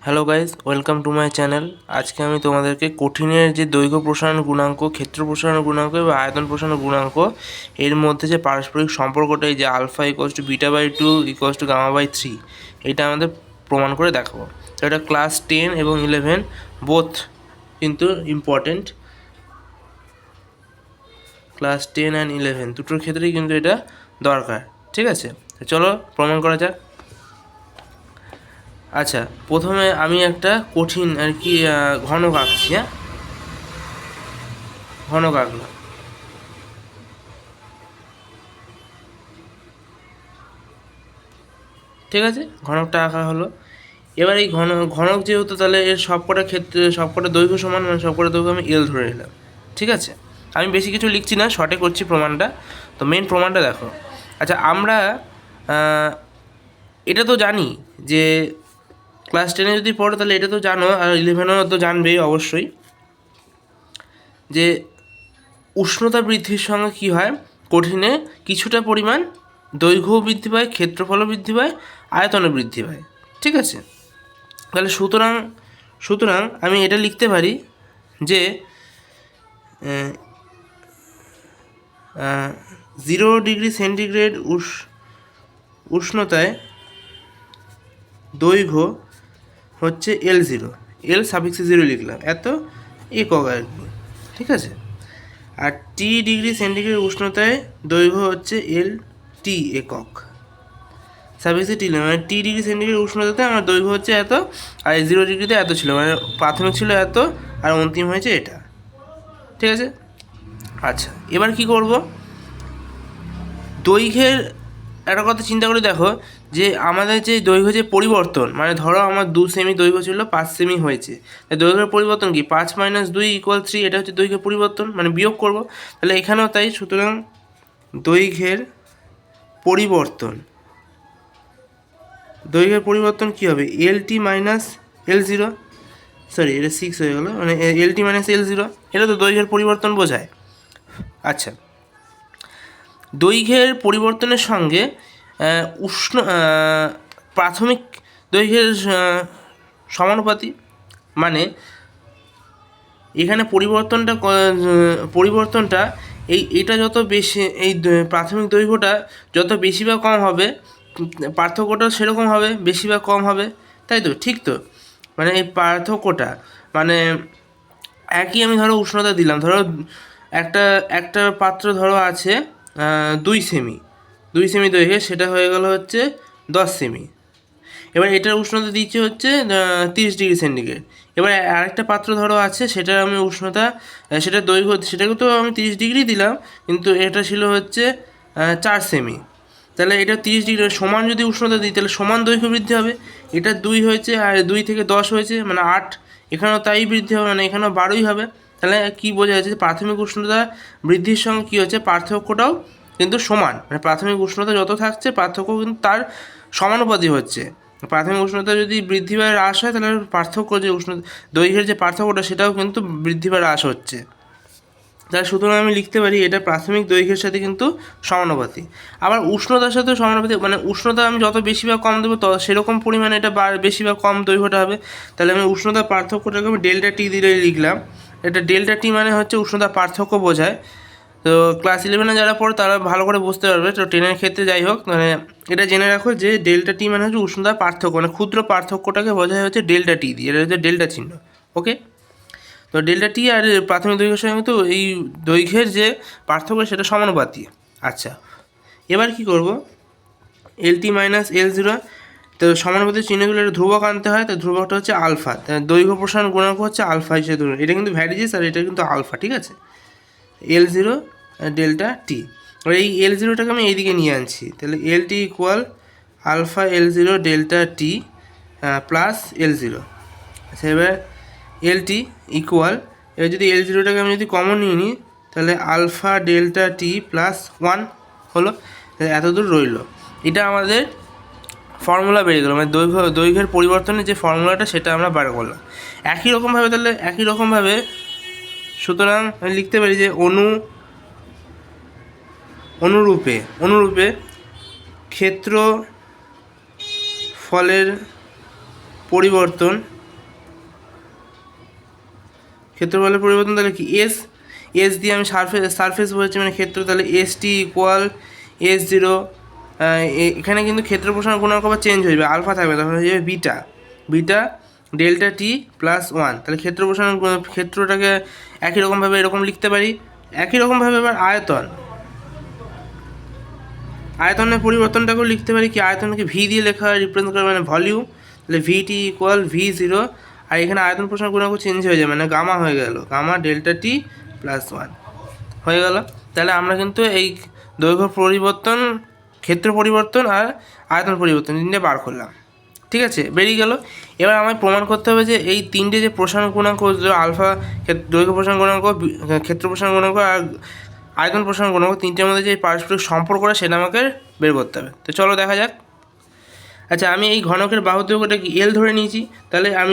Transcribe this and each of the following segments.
Hello guys, welcome to my channel. আজকে আমি তোমাদেরকে কঠিনের যে দৈর্ঘ্য প্রসারণ গুণাঙ্ক, ক্ষেত্র প্রসারণ গুণাঙ্ক এবং আয়তন প্রসারণ গুণাঙ্ক এর মধ্যে যে পারস্পরিক সম্পর্কটা, এই যে alpha equals to beta by 2 equals to gamma by 3, এটা আমাদের প্রমাণ করে দেখাবো। তো এটা ক্লাস 10 এবং 11 বোথ কিন্তু ইম্পর্টেন্ট। ক্লাস 10 অ্যান্ড 11 দুটোর ক্ষেত্রেই কিন্তু এটা দরকার। ঠিক আছে, চলো প্রমাণ করা যাক। আচ্ছা, প্রথমে আমি একটা কঠিন আর কি ঘনক আঁকছি। হ্যাঁ, ঘনক আঁকলাম। ঠিক আছে, ঘনকটা আঁকা হলো। এবার এই ঘনক যেহেতু, তাহলে এর সবকটা ক্ষেত্রে সবকটা দৈর্ঘ্য সমান, মানে সবকটা দৈর্ঘ্য আমি এল ধরে নিলাম। ঠিক আছে, আমি বেশি কিছু লিখছি না, শর্টে করছি প্রমাণটা। তো মেন প্রমাণটা দেখো। আচ্ছা, আমরা এটা তো জানি যে ক্লাস 10-এ যদি পড়ো তাহলে এটা তো জানো, আর 11-ও তো জানবেই অবশ্যই, যে উষ্ণতা বৃদ্ধির সঙ্গে কী হয়, কঠিনে কিছুটা পরিমাণ দৈর্ঘ্য বৃদ্ধি পায়, ক্ষেত্রফলও বৃদ্ধি পায়, আয়তনও বৃদ্ধি পায়। ঠিক আছে, তাহলে সুতরাং আমি এটা লিখতে পারি যে 0 ডিগ্রি সেন্টিগ্রেড উষ্ণতায় দৈর্ঘ্য হচ্ছে L0, এল সাফিক্সে 0 লিখলাম, এত একক আর কি। ঠিক আছে, আর T ডিগ্রি সেন্টিগ্রেড উষ্ণতায় দৈর্ঘ্য হচ্ছে LT একক, সাফিক্সে টি, মানে T ডিগ্রি সেন্টিগ্রেড উষ্ণতাতে আমার দৈর্ঘ্য হচ্ছে এত, আর 0 ডিগ্রিতে এত ছিল, মানে প্রাথমিক ছিল এত আর অন্তিম হয়েছে এটা। ঠিক আছে, আচ্ছা এবার কি করব, দৈর্ঘ্যের একটা কথা চিন্তা করে দেখো, যে আমাদের যে দৈর্ঘ্য যে পরিবর্তন, মানে ধরো আমার 2 সেমি দৈর্ঘ্য ছিল, 5 সেমি হয়েছে, তাই দৈর্ঘ্যের পরিবর্তন কি 5 - 2 = 3, এটা হচ্ছে দৈর্ঘ্যের পরিবর্তন, মানে বিয়োগ করব। তাহলে এখানেও তাই, সুতরাং দৈর্ঘ্যের পরিবর্তন কী হবে, LT - L0, সরি এটা 6 হয়ে গেলো, মানে LT - L0, এটা তো দৈর্ঘ্যের পরিবর্তন বোঝায়। আচ্ছা, দৈর্ঘ্যের পরিবর্তনের সঙ্গে প্রাথমিক দৈর্ঘ্যের সমানুপাতি, মানে এখানে পরিবর্তনটা এটা যত বেশি, এই প্রাথমিক দৈর্ঘ্যটা যত বেশি বা কম হবে, পার্থক্যটা সেরকম হবে, বেশি বা কম হবে, তাই তো? ঠিক তো, মানে এই পার্থক্যটা, মানে একই আমি ধরো উষ্ণতা দিলাম, ধরো একটা একটা পাত্র ধরো আছে 2 সেমি, 2 সেমি দৈর্ঘ্যে, সেটা হয়ে গেল হচ্ছে 10 সেমি। এবার এটার উষ্ণতা দিচ্ছে হচ্ছে 30 ডিগ্রি সেন্টিগ্রেড। এবার আরেকটা পাত্র ধরো আছে, সেটার আমি উষ্ণতা, সেটার দৈর্ঘ্য, সেটাকে তো আমি 30 ডিগ্রি দিলাম, কিন্তু এটা ছিল হচ্ছে 4 সেমি। তাহলে এটা 30 ডিগ্রি সমান যদি উষ্ণতা দিই, তাহলে সমান দৈর্ঘ্য বৃদ্ধি হবে। এটা 2 হয়েছে, আর 2 থেকে 10 হয়েছে, মানে 8, এখানেও তাই বৃদ্ধি হবে, মানে এখানেও 12ই হবে। তাহলে কী বোঝা যাচ্ছে, যে প্রাথমিক উষ্ণতা বৃদ্ধির সঙ্গে কী হচ্ছে, পার্থক্যটাও কিন্তু সমান, মানে প্রাথমিক উষ্ণতা যত থাকছে পার্থক্য কিন্তু তার সমানুপাতি হচ্ছে। প্রাথমিক উষ্ণতা যদি বৃদ্ধি বা হ্রাস হয়, তাহলে পার্থক্য যে দৈর্ঘ্যের যে পার্থক্যটা, সেটাও কিন্তু বৃদ্ধি বা হ্রাস হচ্ছে। তাহলে সুতরাং আমি লিখতে পারি এটা প্রাথমিক দৈর্ঘ্যের সাথে কিন্তু সমানুপাতিক। আবার উষ্ণতার সাথেও সমানুপাতিক, মানে উষ্ণতা আমি যত বেশি বা কম দেবো, সেরকম পরিমাণে এটা বেশি বা কম দৈর্ঘ্যটা হবে। তাহলে আমি উষ্ণতার পার্থক্যটাকে আমি ΔT দিয়ে লিখলাম। এটা ΔT মানে হচ্ছে উষ্ণতার পার্থক্য বোঝায়। তো ক্লাস 11-এ যারা পড়ে তারা ভালো করে বুঝতে পারবে। তো 10-এর ক্ষেত্রে যাই হোক, মানে এটা জেনে রাখো যে ΔT মানে হচ্ছে উষ্ণতার পার্থক্য, মানে ক্ষুদ্র পার্থক্যটাকে বোঝায় হচ্ছে ΔT দিয়ে, এটা হচ্ছে ডেল্টা চিহ্ন। ওকে, তো ΔT আর প্রাথমিক দৈর্ঘ্যের সঙ্গে কিন্তু এই দৈর্ঘ্যের যে পার্থক্য, সেটা সমানুপাতি। আচ্ছা, এবার কি করব, LT - L0, তো সমানুপাতিক চিহ্নগুলো একটা ধ্রুবক আনতে হয়, তো ধ্রুবকটা হচ্ছে আলফা, দৈর্ঘ্য প্রসারণ গুণাঙ্ক হচ্ছে আলফা হিসেবে ধরুন, এটা কিন্তু ভ্যারিজেস আর এটা কিন্তু আলফা। ঠিক আছে, L0 ΔT, আর এই L0টাকে আমি এইদিকে নিয়ে আনছি, তাহলে LT = alpha L0 ΔT plus L0। আচ্ছা, এবার LT এবার যদি L0টাকে আমি যদি কমন নিয়ে নিই, তাহলে আলফা ΔT প্লাস 1 হলো, এতদূর রইল। এটা আমাদের ফর্মুলা বেরিয়ে গেলো, মানে দৈর্ঘ্যের পরিবর্তনের যে ফর্মুলাটা, সেটা আমরা বার করলাম। একই রকমভাবে সুতরাং আমি লিখতে পারি যে অনুরূপে ক্ষেত্রফলের পরিবর্তন, ক্ষেত্রফলের পরিবর্তন তাহলে কি এস দিয়ে আমি সারফেস বলেছি মানে ক্ষেত্র, তাহলে এস টি ইকুয়াল S0, এখানে কিন্তু ক্ষেত্র প্রসারণ গুণাঙ্ক আবার চেঞ্জ হয়ে যাবে, আলফা থাকবে, তখন হয়ে যাবে বিটা ডেল্টা টি প্লাস 1। তাহলে ক্ষেত্র প্রসারণ ক্ষেত্রটাকে একই রকমভাবে এরকম লিখতে পারি, একই রকমভাবে এবার আয়তনের পরিবর্তনটাকেও লিখতে পারি কি, আয়তনকে ভি দিয়ে লেখা হয়, রিপ্রেজেন্ট করে মানে ভলিউম, তাহলে ভিটি ইকুয়াল V0, আর এখানে আয়তন প্রসারণ গুণাঙ্ক চেঞ্জ হয়ে যাবে মানে গামা হয়ে গেল, গামা ডেল্টা টি প্লাস 1 হয়ে গেল। তাহলে আমরা কিন্তু এই দৈর্ঘ্য পরিবর্তন, ক্ষেত্র পরিবর্তন আর আয়তন পরিবর্তন তিনটে বার করলাম, ঠিক আছে, বেরিয়ে গেল। এবার আমায় প্রমাণ করতে হবে যে এই তিনটে যে প্রসারণ গুণাঙ্ক, আলফা দৈর্ঘ্য প্রসারণ গুণাঙ্ক, ক্ষেত্র প্রসারণ গুণাঙ্ক আর আয়তন প্রসারণ গুণাঙ্ক, তিনটের মধ্যে যে পারস্পরিক সম্পর্কটা সেটা আমাকে বের করতে হবে। তো চলো দেখা যাক। আচ্ছা, আমি এই ঘনকের বাহুর দৈর্ঘ্যটা কি এল ধরে নিয়েছি, তাহলে আমি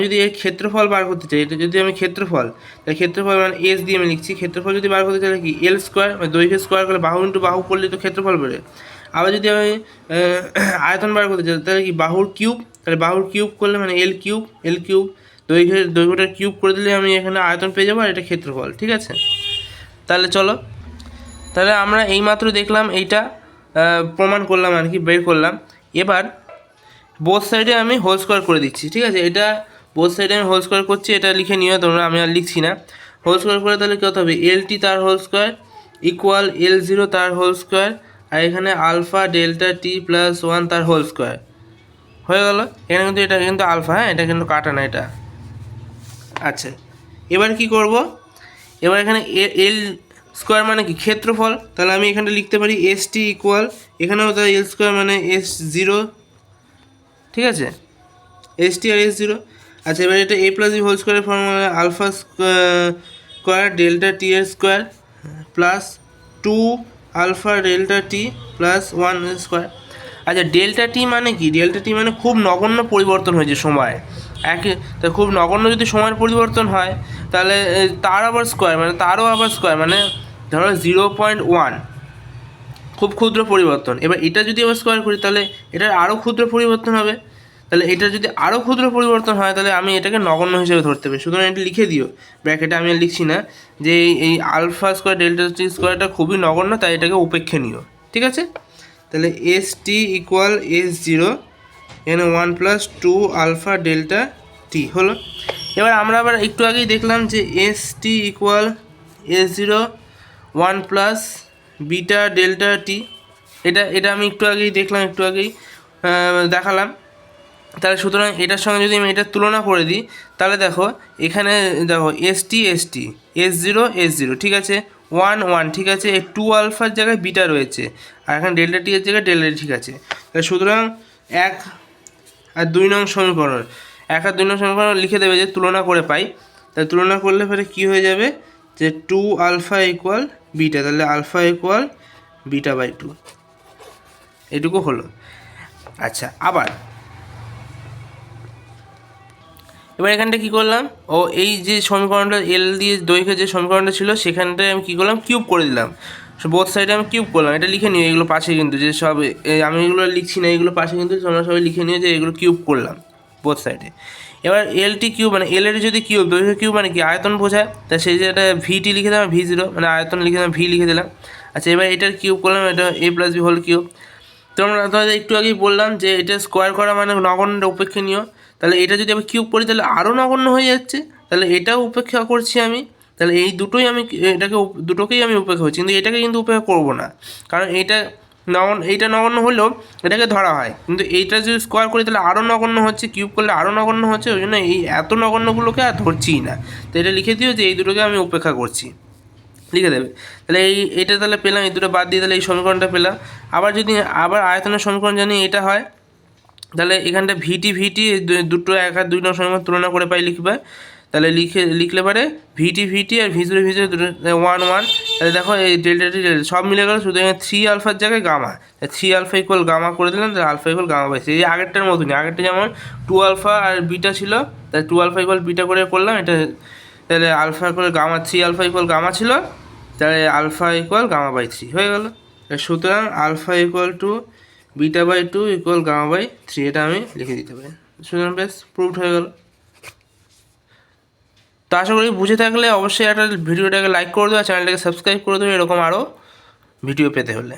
যদি এর ক্ষেত্রফল বার করতে চাই, এটা যদি আমি ক্ষেত্রফল, তাহলে ক্ষেত্রফল মানে এস দিয়ে আমি লিখছি, ক্ষেত্রফল যদি বার করতে চাই কি এল স্কোয়ার, মানে দৈর্ঘ্য স্কোয়ার করলে বাহু ইন্টু বাহু করলে তো ক্ষেত্রফল বেরোয়। আবার যদি আমি আয়তন বার করতে চাই তাহলে কি বাহুর কিউব, তাহলে বাহুর কিউব করলে মানে এল কিউব দৈর্ঘ্যটা কিউব করে দিলে আমি এখানে আয়তন পেয়ে যাবো, আর এটা ক্ষেত্রফল, ঠিক আছে। তাহলে চলো, তাহলে আমরা এইমাত্র দেখলাম এইটা প্রমাণ করলাম আর কি, বের করলাম। এবার বোথ সাইডে আমি হোল স্কোয়ার করে দিচ্ছি, ঠিক আছে, এটা বোথ সাইডে আমি হোল স্কোয়ার করছি, এটা লিখে নিও তোমরা, আমি আর লিখছি না। হোল স্কোয়ার করে তাহলে কত হবে, LT তার হোল স্কোয়ার ইকুয়াল L0 তার হোল স্কোয়ার, আর এখানে আলফা ডেল্টা টি প্লাস 1 তার হোল স্কোয়ার হয়ে গেল। এখানে কিন্তু এটা কিন্তু আলফা, হ্যাঁ, এটা কিন্তু কাটা না এটা। আচ্ছা, এবার কি করব, এবার এখানে এল স্কোয়ার মানে কি ক্ষেত্রফল, তাহলে আমি এখানে লিখতে পারি ST ইকুয়াল, এখানেও তাহলে এল স্কোয়ার মানে S0, ঠিক আছে, ST আর S0। আচ্ছা, এবার এটা A প্লাস বি হোল স্কোয়ারের ফর্মুলা আলফা স্কোয়ার ডেল্টা টি এর স্কোয়ার প্লাস 2 আলফা ডেল্টা টি প্লাস 1 স্কোয়ার। আচ্ছা, ডেল্টা টি মানে কি, ডেল্টা টি মানে খুব নগণ্য পরিবর্তন হয়েছে সময়, তা খুব নগণ্য যদি সময়ের পরিবর্তন হয় তাহলে তার আবার স্কোয়ার মানে তারও আবার স্কোয়ার মানে ধরো 0.1, খুব ক্ষুদ্র পরিবর্তন। এবার এটা যদি আবার স্কোয়ার করি তাহলে এটার আরও ক্ষুদ্র পরিবর্তন হবে, তাহলে এটা যদি আরও ক্ষুদ্র পরিবর্তন হয় তাহলে আমি এটাকে নগণ্য হিসেবে ধরতে পারি। সুতরাং এটা লিখে দিও ব্র্যাকেটে, আমি আর লিখছি না, যে এই আলফা স্কোয়ার ডেল্টা টি স্কোয়ারটা খুবই নগণ্য, তাই এটাকে উপেক্ষণীয়, ঠিক আছে। তাহলে ST ইকুয়াল S0, এখানে 1 প্লাস 2 আলফা ডেল্টা টি হলো। এবার আমরা আবার একটু আগেই দেখলাম যে ST equal S0 1 plus beta delta T, এটা আমি একটু আগেই দেখলাম, একটু আগেই দেখালাম। তাহলে সুতরাং এটার সঙ্গে যদি আমি এটার তুলনা করে দিই তাহলে দেখো এখানে দেখো ST S0 ঠিক আছে, 1 1 ঠিক আছে, 2 আলফার জায়গায় বিটা রয়েছে, আর এখানে ডেল্টা টি এর জায়গায় ডেল্টা টি, ঠিক আছে। তাহলে সুতরাং 1 আর 2 নং সমীকরণ, 1 আর 2 নং সমীকরণ লিখে দেবে যে তুলনা করে পাই, তাহলে তুলনা করলে পরে কী হয়ে যাবে যে 2 আলফা ইকুয়াল বিটা, তাহলে আলফা ইকুয়াল বিটা বাই 2, এটুকু হলো। আচ্ছা, আবার এবার এখানটা কী করলাম, ও এই যে সমীকরণটা এল দিয়ে দৈর্ঘ্যের যে সমীকরণটা ছিল সেখানটায় আমি কী করলাম, কিউব করে দিলাম, বোথ সাইডে আমি কিউব করলাম। এটা লিখে নিও, এগুলো পাশে কিন্তু যে সব আমি এগুলো লিখছি না, এগুলো পাশে কিন্তু তোমরা সবাই লিখে নিও যে এগুলো কিউব করলাম বোথ সাইডে। এবার LT কিউব মানে এল এর যদি কিউব, দৈর্ঘ্য কিউব মানে কি আয়তন বোঝায়, তা সেই জায়গাটা VT লিখে দিলাম, V0 মানে আয়তন লিখে দিলাম, V লিখে দিলাম। আচ্ছা, এবার এটার কিউব করলাম, এটা A plus B whole cube. তোমরা একটু আগেই বললাম যে এটা স্কোয়ার করা মানে নগণ্য উপেক্ষণীয়, তাহলে এটা যদি আমি কিউব করি তাহলে আরও নগণ্য হয়ে যাচ্ছে, তাহলে এটাও উপেক্ষা করছি আমি, তাহলে এই দুটোই আমি দুটোকেই আমি উপেক্ষা করছি, কিন্তু এটাকে কিন্তু উপেক্ষা করবো না, কারণ এইটা নগণ্য হলেও এটাকে ধরা হয়, কিন্তু এইটা যদি স্কোয়ার করি তাহলে আরও নগণ্য হচ্ছে, কিউব করলে আরও নগণ্য হচ্ছে, ওই জন্য এই এত নগণ্যগুলোকে আর ধরছিই না। তো এটা লিখে দিও যে এই দুটোকে আমি উপেক্ষা করছি, লিখে দেবে। তাহলে এইটা তাহলে পেলাম, এই দুটো বাদ দিয়ে তাহলে এই সমীকরণটা পেলাম। আবার যদি আয়তনের সমীকরণ জানি এটা হয়, তাহলে এখানটা ভিটি দুটো 1 আর 2 নং সমীকরণ তুলনা করে পাই লিখবে, তাহলে লিখলে পারে ভিটি আর V0 দুটো 1 1, তাহলে দেখো এই ডেল্টা টি সব মিলে গেল, শুধু এখানে 3 আলফার জায়গায় গামা, 3 আলফা ইকুয়াল গামা করে দিলাম, তাহলে আলফা ইকুয়াল গামা পাইছে। এই আগেরটার মতনই, আগেরটা যেমন 2 আলফা আর বিটা ছিল, তাহলে 2 আলফা ইকুয়াল বিটা করে করলাম, এটা তাহলে alpha equal gamma, 3 alpha equal gamma ছিল, তাহলে আলফা ইকুয়াল গামা বাই 3 হয়ে গেল। সুতরাং alpha equal to beta by 2 equal gamma by 3, এটা আমি লিখে দিতে পারি। সুতরাং বেশ প্রুভড হয়ে গেল। তো আশা করি বুঝে থাকলে অবশ্যই একটা ভিডিওটাকে লাইক করে দেবো আর চ্যানেলটাকে সাবস্ক্রাইব করে দেবো এরকম আরও ভিডিও পেতে হলে।